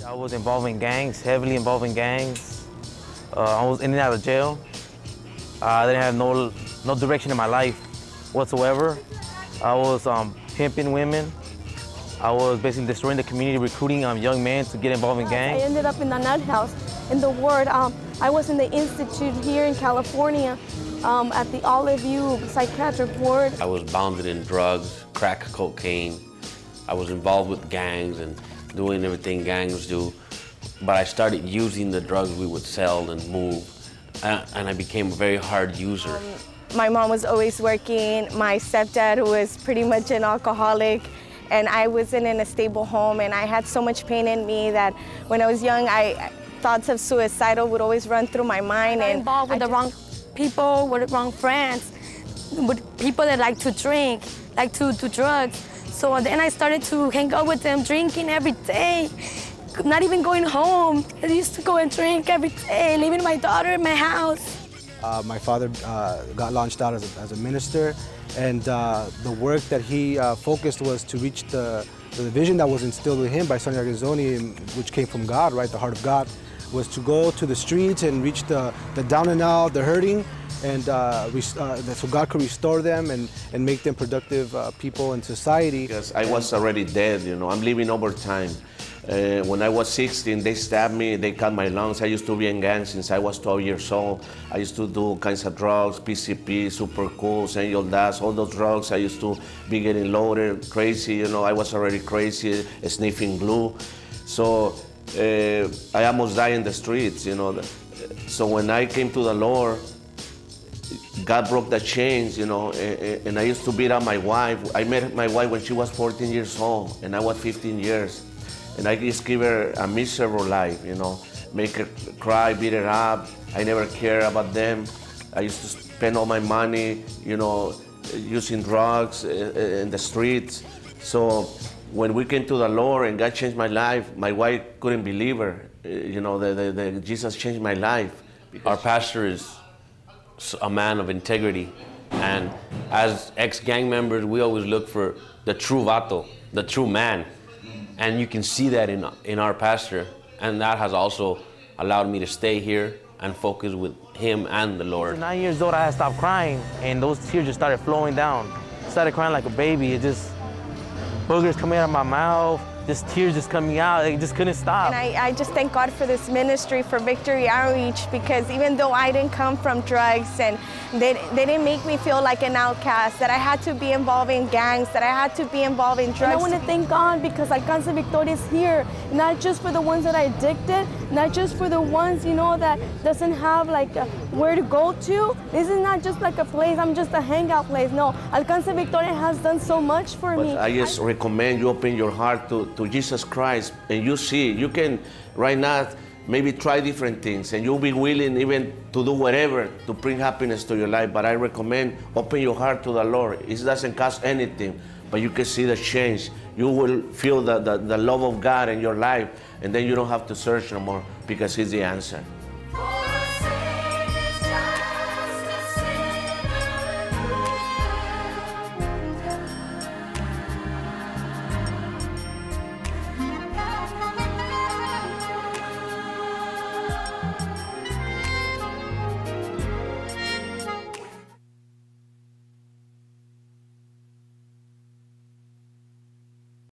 I was involved in gangs, heavily involved in gangs. I was in and out of jail. I didn't have no direction in my life whatsoever. I was pimping women. I was basically destroying the community, recruiting young men to get involved in gangs. I ended up in the nut house, in the ward. I was in the institute here in California at the Olive View psychiatric ward. I was bounded in drugs, crack cocaine. I was involved with gangs and doing everything gangs do. But I started using the drugs we would sell and move, and I became a very hard user. My mom was always working. My stepdad was pretty much an alcoholic, and I wasn't in a stable home, and I had so much pain in me that when I was young, thoughts of suicidal would always run through my mind. And involved with the wrong people, with the wrong friends, with people that like to drink, like to do drugs. So then I started to hang out with them, drinking every day, not even going home. I used to go and drink every day, leaving my daughter in my house. My father got launched out as a minister, and the work that he focused was to reach the vision that was instilled in him by Sonia Gazzoni, which came from God, right, the heart of God, was to go to the streets and reach the down and out, the hurting, and so God could restore them and make them productive people in society. Because I was already dead, you know, I'm living overtime. When I was 16, they stabbed me, they cut my lungs. I used to be in gangs since I was 12 years old. I used to do all kinds of drugs, PCP, super cools, angel dust, all those drugs. I used to be getting loaded, crazy, you know, I was already crazy, sniffing glue. So I almost died in the streets, you know. So when I came to the Lord, God broke the chains, you know, and I used to beat up my wife. I met my wife when she was 14 years old, and I was 15 years. And I just give her a miserable life, you know, make her cry, beat her up. I never cared about them. I used to spend all my money, you know, using drugs in the streets. So when we came to the Lord and God changed my life, my wife couldn't believe her. You know, Jesus changed my life. Our pastor is a man of integrity. And as ex-gang members, we always look for the true vato, the true man. And you can see that in our pastor. And that has also allowed me to stay here and focus with him and the Lord. At 9 years old, I had stopped crying, and those tears just started flowing down. I started crying like a baby. It just, boogers coming out of my mouth, just tears just coming out. It just couldn't stop. And I just thank God for this ministry, for Victory Outreach, because even though I didn't come from drugs and they didn't make me feel like an outcast, that I had to be involved in gangs, that I had to be involved in drugs. And I want to thank God because Alcance Victoria is here, not just for the ones that are addicted, not just for the ones, you know, that doesn't have like where to go to. This is not just like a place, I'm just a hangout place. No, Alcance Victoria has done so much for me. I just recommend you open your heart to Jesus Christ, and you see, you can right now maybe try different things, and you'll be willing even to do whatever to bring happiness to your life. But I recommend open your heart to the Lord. It doesn't cost anything, but you can see the change. You will feel the love of God in your life, and then you don't have to search no more because He's the answer.